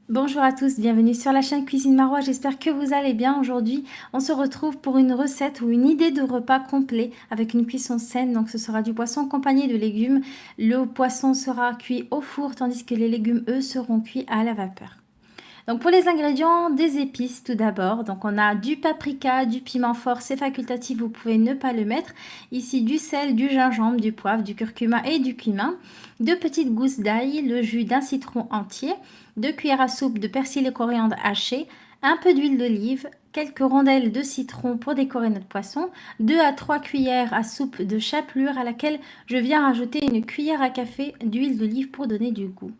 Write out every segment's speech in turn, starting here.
Bonjour à tous, bienvenue sur la chaîne Cuisine Marois, j'espère que vous allez bien. Aujourd'hui, on se retrouve pour une recette ou une idée de repas complet avec une cuisson saine. Donc ce sera du poisson accompagné de légumes. Le poisson sera cuit au four tandis que les légumes, eux, seront cuits à la vapeur. Donc pour les ingrédients, des épices tout d'abord. Donc on a du paprika, du piment fort, c'est facultatif, vous pouvez ne pas le mettre. Ici du sel, du gingembre, du poivre, du curcuma et du cumin. 2 petites gousses d'ail, le jus d'un citron entier, 2 cuillères à soupe de persil et coriandre haché, un peu d'huile d'olive, quelques rondelles de citron pour décorer notre poisson, 2 à 3 cuillères à soupe de chapelure à laquelle je viens rajouter une cuillère à café d'huile d'olive pour donner du goût.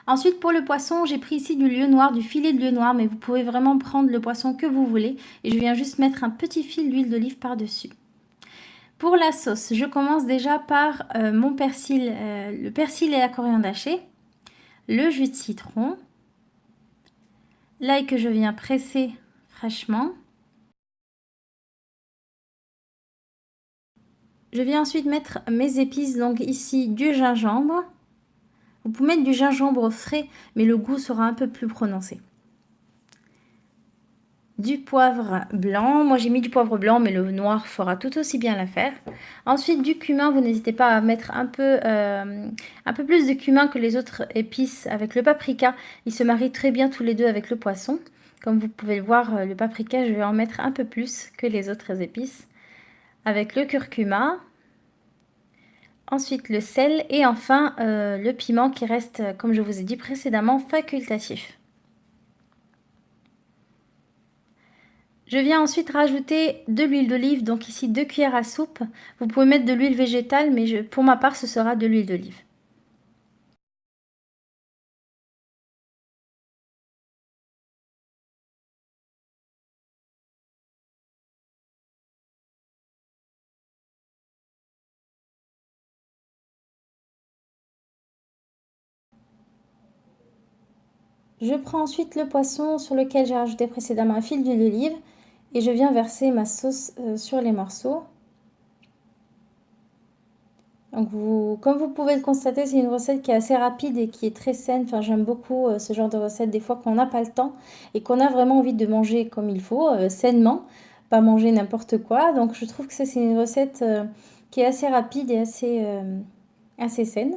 Ensuite, pour le poisson, j'ai pris ici du lieu noir, du filet de lieu noir, mais vous pouvez vraiment prendre le poisson que vous voulez. Et je viens juste mettre un petit fil d'huile d'olive par-dessus. Pour la sauce, je commence déjà par mon persil, le persil et la coriandre hachée, le jus de citron, l'ail que je viens presser fraîchement. Je viens ensuite mettre mes épices, donc ici du gingembre. Vous pouvez mettre du gingembre frais, mais le goût sera un peu plus prononcé. Du poivre blanc, moi j'ai mis du poivre blanc mais le noir fera tout aussi bien l'affaire. Ensuite du cumin, vous n'hésitez pas à mettre un peu plus de cumin que les autres épices avec le paprika. Ils se marient très bien tous les deux avec le poisson. Comme vous pouvez le voir, le paprika je vais en mettre un peu plus que les autres épices. Avec le curcuma, ensuite le sel et enfin le piment qui reste, comme je vous ai dit précédemment, facultatif. Je viens ensuite rajouter de l'huile d'olive, donc ici 2 cuillères à soupe. Vous pouvez mettre de l'huile végétale, mais pour ma part, ce sera de l'huile d'olive. Je prends ensuite le poisson sur lequel j'ai rajouté précédemment un fil d'huile d'olive et je viens verser ma sauce sur les morceaux. Donc comme vous pouvez le constater, c'est une recette qui est assez rapide et qui est très saine. Enfin, j'aime beaucoup ce genre de recette des fois qu'on n'a pas le temps et qu'on a vraiment envie de manger comme il faut, sainement, pas manger n'importe quoi. Donc je trouve que c'est une recette qui est assez rapide et assez saine.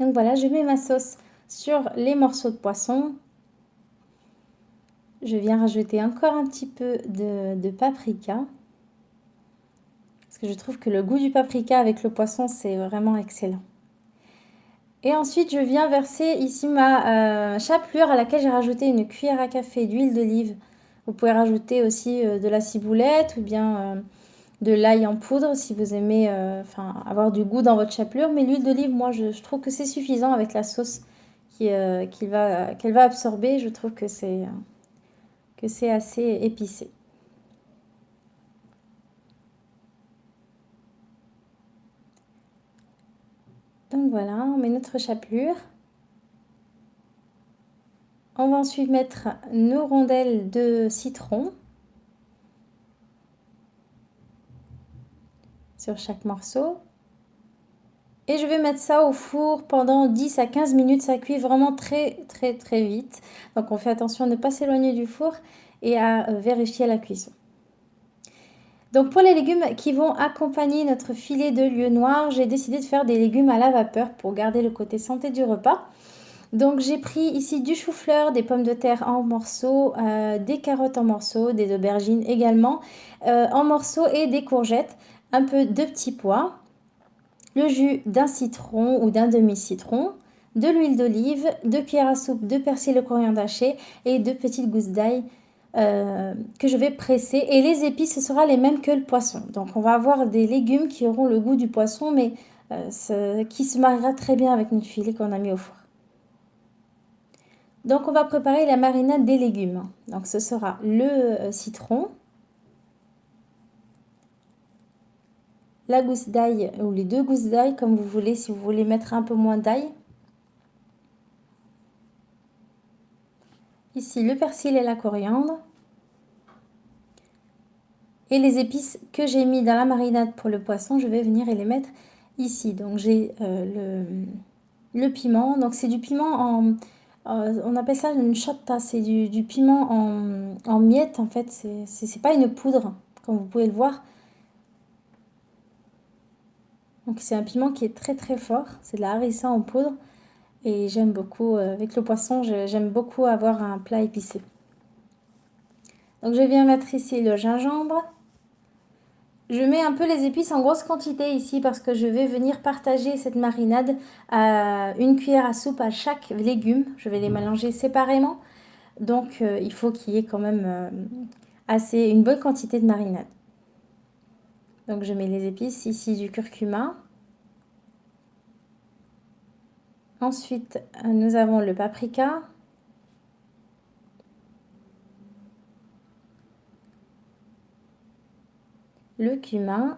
Donc voilà, je mets ma sauce sur les morceaux de poisson. Je viens rajouter encore un petit peu de paprika. Parce que je trouve que le goût du paprika avec le poisson, c'est vraiment excellent. Et ensuite, je viens verser ici ma chapelure à laquelle j'ai rajouté une cuillère à café d'huile d'olive. Vous pouvez rajouter aussi de la ciboulette ou bien de l'ail en poudre si vous aimez avoir du goût dans votre chapelure. Mais l'huile d'olive, moi, je trouve que c'est suffisant avec la sauce qu'elle va absorber. Je trouve que c'est assez épicé. Donc voilà, on met notre chapelure. On va ensuite mettre nos rondelles de citron sur chaque morceau. Et je vais mettre ça au four pendant 10 à 15 minutes. Ça cuit vraiment très très très vite. Donc on fait attention à ne pas s'éloigner du four et à vérifier la cuisson. Donc pour les légumes qui vont accompagner notre filet de lieu noir, j'ai décidé de faire des légumes à la vapeur pour garder le côté santé du repas. Donc j'ai pris ici du chou-fleur, des pommes de terre en morceaux, des carottes en morceaux, des aubergines également en morceaux et des courgettes, un peu de petits pois, le jus d'un citron ou d'un demi-citron, de l'huile d'olive, 2 cuillères à soupe de persil et coriandre haché et 2 petites gousses d'ail que je vais presser. Et les épices, ce sera les mêmes que le poisson. Donc on va avoir des légumes qui auront le goût du poisson, mais qui se mariera très bien avec notre filet qu'on a mis au four. Donc on va préparer la marinade des légumes. Donc ce sera le citron, la gousse d'ail ou les 2 gousses d'ail comme vous voulez, si vous voulez mettre un peu moins d'ail. Ici le persil et la coriandre. Et les épices que j'ai mis dans la marinade pour le poisson, je vais venir et les mettre ici. Donc j'ai le piment. Donc c'est du piment on appelle ça une chata, c'est du piment en miettes en fait. C'est pas une poudre, comme vous pouvez le voir. Donc c'est un piment qui est très très fort. C'est de la harissa en poudre. Et j'aime beaucoup, avec le poisson, j'aime beaucoup avoir un plat épicé. Donc je viens mettre ici le gingembre. Je mets un peu les épices en grosse quantité ici parce que je vais venir partager cette marinade à une cuillère à soupe à chaque légume. Je vais les mélanger séparément. Donc il faut qu'il y ait quand même une bonne quantité de marinade. Donc je mets les épices ici du curcuma. Ensuite, nous avons le paprika. Le cumin.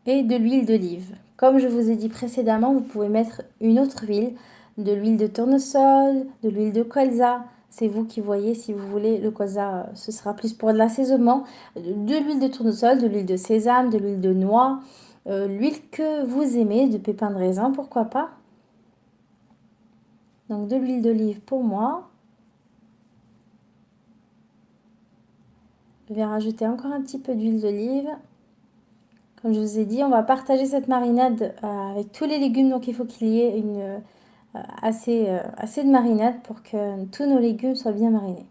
Et de l'huile d'olive. Comme je vous ai dit précédemment, vous pouvez mettre une autre huile, de l'huile de tournesol, de l'huile de colza. C'est vous qui voyez si vous voulez. Le colza, ce sera plus pour de l'assaisonnement. De l'huile de tournesol, de l'huile de sésame, de l'huile de noix, l'huile que vous aimez, de pépins de raisin, pourquoi pas. Donc de l'huile d'olive pour moi. Je vais rajouter encore un petit peu d'huile d'olive. Comme je vous ai dit, on va partager cette marinade avec tous les légumes, donc il faut qu'il y ait assez de marinade pour que tous nos légumes soient bien marinés.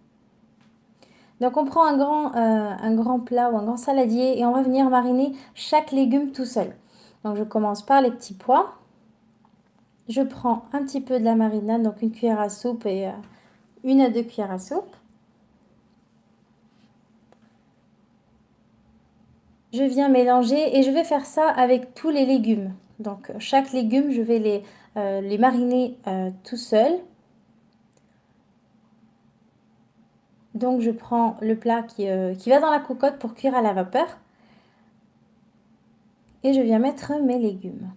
Donc on prend un grand plat ou un grand saladier et on va venir mariner chaque légume tout seul. Donc je commence par les petits pois. Je prends un petit peu de la marinade, donc une cuillère à soupe et une à deux cuillères à soupe. Je viens mélanger et je vais faire ça avec tous les légumes. Donc chaque légume, je vais les mariner tout seul. Donc je prends le plat qui va dans la cocotte pour cuire à la vapeur. Et je viens mettre mes légumes.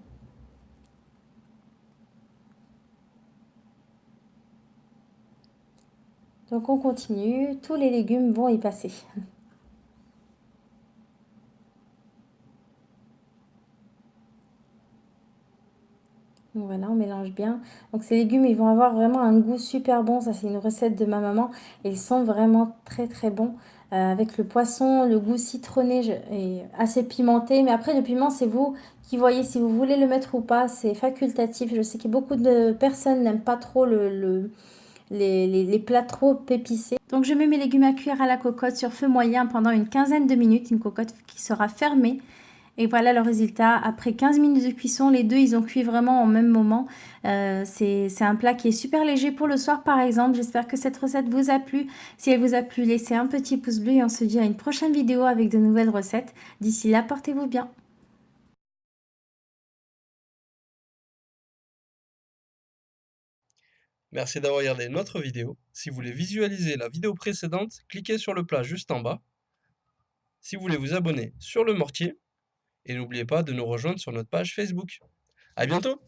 Donc on continue, tous les légumes vont y passer. Donc voilà, on mélange bien. Donc ces légumes, ils vont avoir vraiment un goût super bon. Ça, c'est une recette de ma maman. Et ils sont vraiment très très bons. Avec le poisson, le goût citronné est assez pimenté. Mais après, le piment, c'est vous qui voyez si vous voulez le mettre ou pas. C'est facultatif. Je sais que beaucoup de personnes n'aiment pas trop les plats trop épicés. Donc je mets mes légumes à cuire à la cocotte sur feu moyen pendant une quinzaine de minutes. Une cocotte qui sera fermée. Et voilà le résultat. Après 15 minutes de cuisson, les deux, ils ont cuit vraiment au même moment. C'est un plat qui est super léger pour le soir, par exemple. J'espère que cette recette vous a plu. Si elle vous a plu, laissez un petit pouce bleu et on se dit à une prochaine vidéo avec de nouvelles recettes. D'ici là, portez-vous bien. Merci d'avoir regardé notre vidéo. Si vous voulez visualiser la vidéo précédente, cliquez sur le plat juste en bas. Si vous voulez vous abonner sur le mortier, et n'oubliez pas de nous rejoindre sur notre page Facebook. À bientôt!